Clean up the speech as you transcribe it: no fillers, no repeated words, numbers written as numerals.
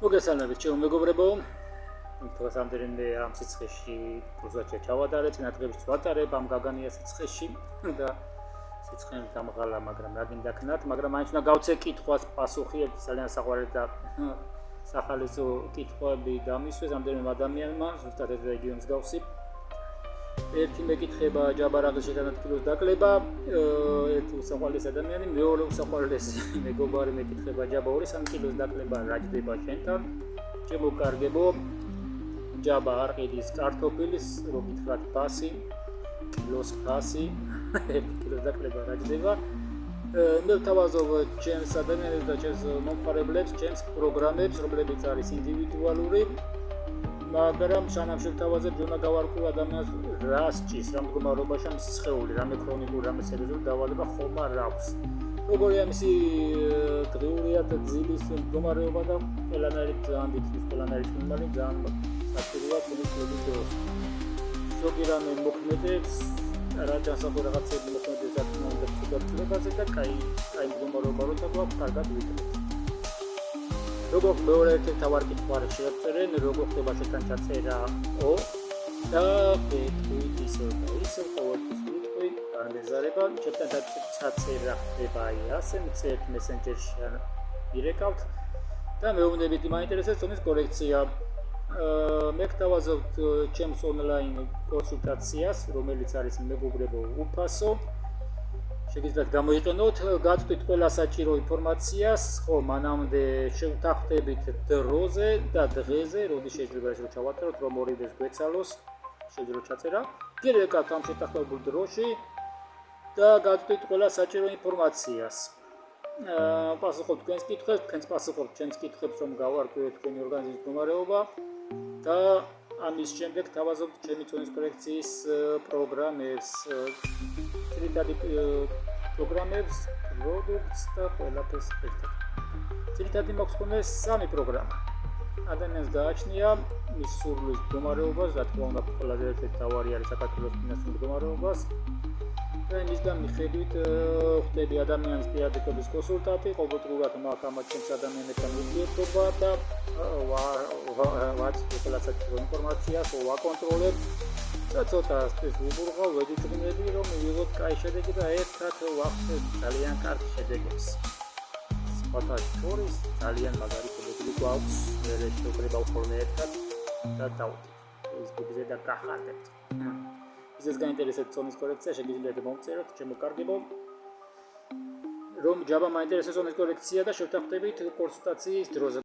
მოგესალმებით ჩემო მეგობრებო. დღეს ამდენიმე ამ სიცხეში პროზაჩა ჩავატარე, წინა დღეებში ვატარებ ამ გაგანია სიცხეში და სიცხემ დამღალა, მაგრამ რა გინდა ქნათ, მაგრამ მაინც უნდა გავცე კითხვას პასუხი, ძალიან საყვარელი და სახალისო კითხვები დამისვეს ამდენიმე ადამიანმა, ზუსტად ეს რეგიონის გავსი. ერთი მეკითხება ჯაბარაღის შეთანხმების დაკლება, ერთი უსაყვარლესი ადამიანი, მეორე უსაყვარლესი მეგობარი მეკითხება ჯაბა 2-3 კილოს დაკლება რა ჯდება შენთან? ჩემო კარგებო, ჯაბა არ ყიდის კარტოფილის, რო გითხრათ ფასი, კილოს ფასი, 1 კილოს დაკლება რა ჯდება? მე ვთავაზობ ჩემს ადამიანებს და ჩემს მომხმარებლებს, ჩემს პროგრამებს, რომლებიც არის ინდივიდუალური. მაგრამ სანამ შევთავაზებ, უნდა გავარკვევ ადამიანს რა სჭირს, რა მდგომარეობაში ამ სიცხეული, რამე ქრონიკული, რამე სერიოზული დაავადება ხომ არ აქვს. როგორია მისი დღიურია და ძილის მდგომარეობა და ყველანაირად ძალიან დიდ ყველანაირად მიმალი ძალიან საჭიროა თქვენი დროს. ზოგი რამე მოქმედებს, რა ჯანსაღი რაღაცები მოქმედებს აკმაუნდა ფუტბოლზე და კაი მდგომარეობა როცა გვაქვს, კარგად ვიქნებით. როგორ მეორე თავარ კითხვარი შევწერენ, როგორ ხდება შეთან ჩაწერაო და ვიტყვით ისევ ყოველთვის ვიტყვით, არ მეზარება, შეთან ჩაწერა ხდება ასე, მწერთ მესენჯერში ან ირეკავთ და მეუბნებით მაინტერესებს თომის კორექცია. მე გთავაზობთ ჩემს ონლაინ კონსულტაციას, რომელიც არის მეგობრებო უფასო. შეგიძლიათ გამოიყენოთ, გაწვდით ყველა საჭირო ინფორმაციას, ხო, მანამდე შევთანხმდებით დროზე და დღეზე, როდის შეიძლება ეს ჩავატაროთ, რომ ორივეს გვეცალოს, შეიძლება ჩაწერა. გირეკავთ ამ შეთანხმებულ დროში და გაწვდით ყველა საჭირო ინფორმაციას. პასუხობთ თქვენს კითხვებს, თქვენს პასუხობთ ჩემს კითხვებს, რომ გავარკვიოთ თქვენი ორგანიზმის მდგომარეობა და ამის შემდეგ თავაზობთ ჩემი წონის კორექციის პროგრამებს. ძირითადი პროგრამებს, პროდუქტს და ყველაფერს ერთად. ძირითადად მაქვს ხოლმე 3 პროგრამა. ადამიანს გააჩნია მის სურვილის მდგომარეობას, რა თქმა უნდა, ყველაზე ერთ-ერთი თავარი არის საქართველოს ფინანსური მდგომარეობას. და იმისგან მიხედვით ხდები ადამიანის პირადობის კონსულტანტი, ყოველდღურად მაქვს ამ ჩემს ადამიანებთან ურთიერთობა და ვაჭრობ ყველა საჭირო ინფორმაციას, ვაკონტროლებ. ცოტა ეს ვუბურღავ, ვეძიჭრინები, რომ მივიღოთ კაი შედეგი და ერთად ვახდეთ ძალიან კარგ შედეგებს. სხვათა შორის ძალიან მაგარი შედეგი გვაქვს, მე შევკრება ხოლმე ერთად და დავუდგეთ. Facebook-ზე და გახარდებთ. ისეს გაინტერესებთ წონის კორექცია, შეგიძლიათ მომწეროთ, ჩემო კარგებო. რომ ჯაბა მაინტერესებს წონის კორექცია და შევთანხმდებით კონსულტაციის დროზე.